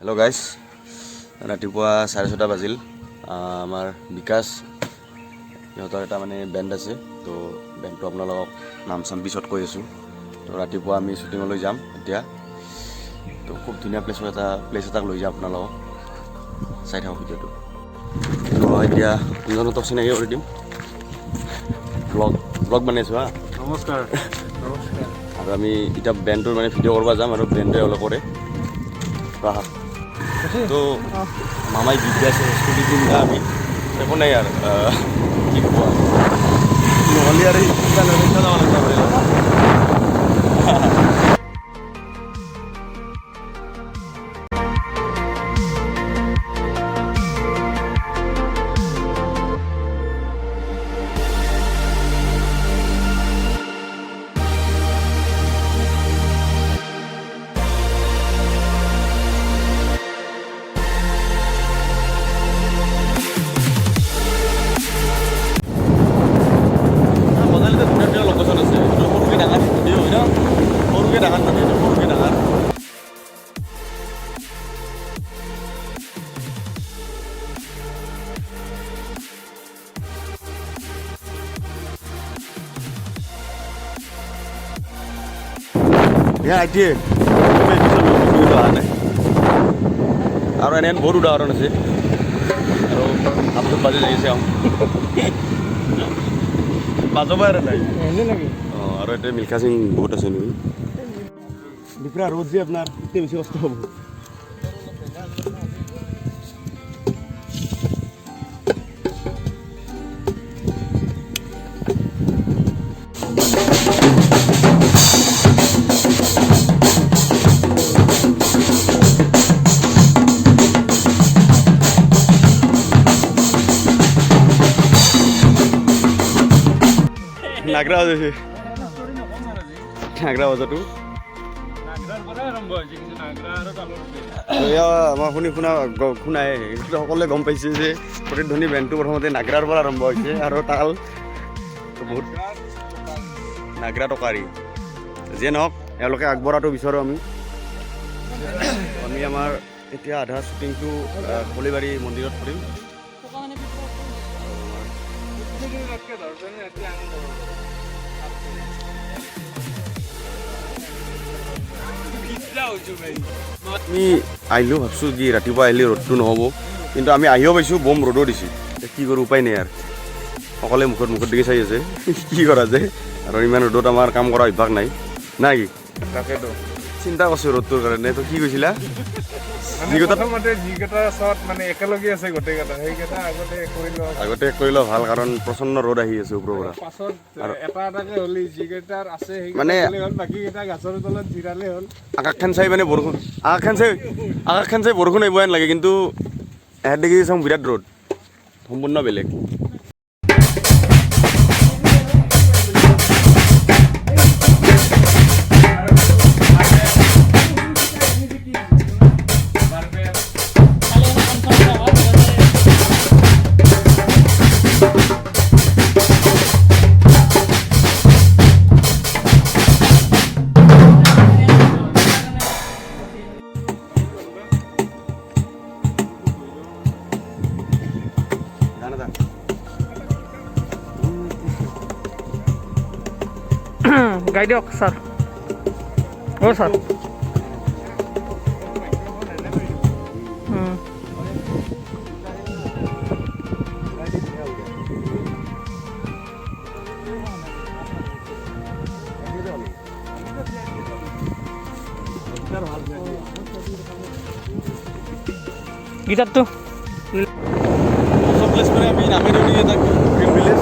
Hello guys रातिपुৱা 6:30 বাজিল আমাৰ বিকাশ ইহঁতৰ এটা মানে বেণ্ড আছে তো বেণ্ডটো আপোনালোকক নাম চাম পিছত কৈ আছোঁ তো ৰাতিপুৱা আমি শ্বুটিঙলৈ যাম এতিয়া তো খুব ধুনীয়া প্লেচ এটাক লৈ যাম আপোনালোকক চাই থাকক ভিডিঅ'টো তো এতিয়া দুজনক চিনাকি কৰি দিম ব্লগ বনাইছোঁ হা নমস্কাৰ আৰু আমি এতিয়া বেণ্ডটোৰ মানে ভিডিঅ' কৰিব যাম আৰু বেণ্ডটোৱে অলপ কৰে तो मामाई गीत गाइছে स्कूटी दिनका আমি একো নাই আর কি কব নহলি আর এই গান রেখা যাওয়া লাগবে Ya idea. আৰু এনেহেন বহুত উদাহৰণ আছে আৰু আপোনাক বাজি লাগিছে বাজাব আৰু নাই আৰু এটা মিল্খা সিং বহুত আছে নেকি বিপৰা ৰ'দ যে আপোনাৰ এতে বেছি কষ্ট হ'ব নাগৰা আছে নাগৰা বাজাটো আমাৰ শুনাই সকলোৱে গম পাইছে যে প্ৰতিধ্বনি বেণ্ডটো প্ৰথমতে নাগৰাৰ পৰা আৰম্ভ হৈছে আৰু তাল বহুত নাগৰা টকাৰী যিয়ে নহওক এওঁলোকে আগবঢ়াটো বিচাৰোঁ আমি আমাৰ এতিয়া আধা শ্বুটিংটো কলিবাৰী মন্দিৰত কৰিম আমি আহিলোঁ ভাবছোঁ কি ৰাতিপুৱা আহিলে ৰ'দটো নহ'ব কিন্তু আমি আহিও পাইছোঁ বম ৰ'দো দিছোঁ কি কৰোঁ উপায় নাই আৰু সকলোৱে মুখত দিকে চাই আছে কি কৰা যায় আৰু ইমান ৰ'দত আমাৰ কাম কৰা অভ্যাস নাই নাই কি তাকেতো চিন্তা কৰিছোঁ ৰ'দটোৰ কাৰণে তো কি কৈছিলা আগতে কৰি লওঁ ভাল কাৰণ প্ৰচণ্ড ৰ'দ আহি আছে ওপৰৰ পৰা মানে আকাশখন চাই মানে আকাশখন চাই বৰষুণ আহিব যেন লাগে কিন্তু এহেঁত দেখি চাওঁ বিৰাট ৰ'দ সম্পূৰ্ণ বেলেগ গাই দিয়ক ছাৰ ছাৰ গিটাৰটো প্লেচ মানে আমি নামে দিওঁ এটা গ্ৰীণ ভিলেজ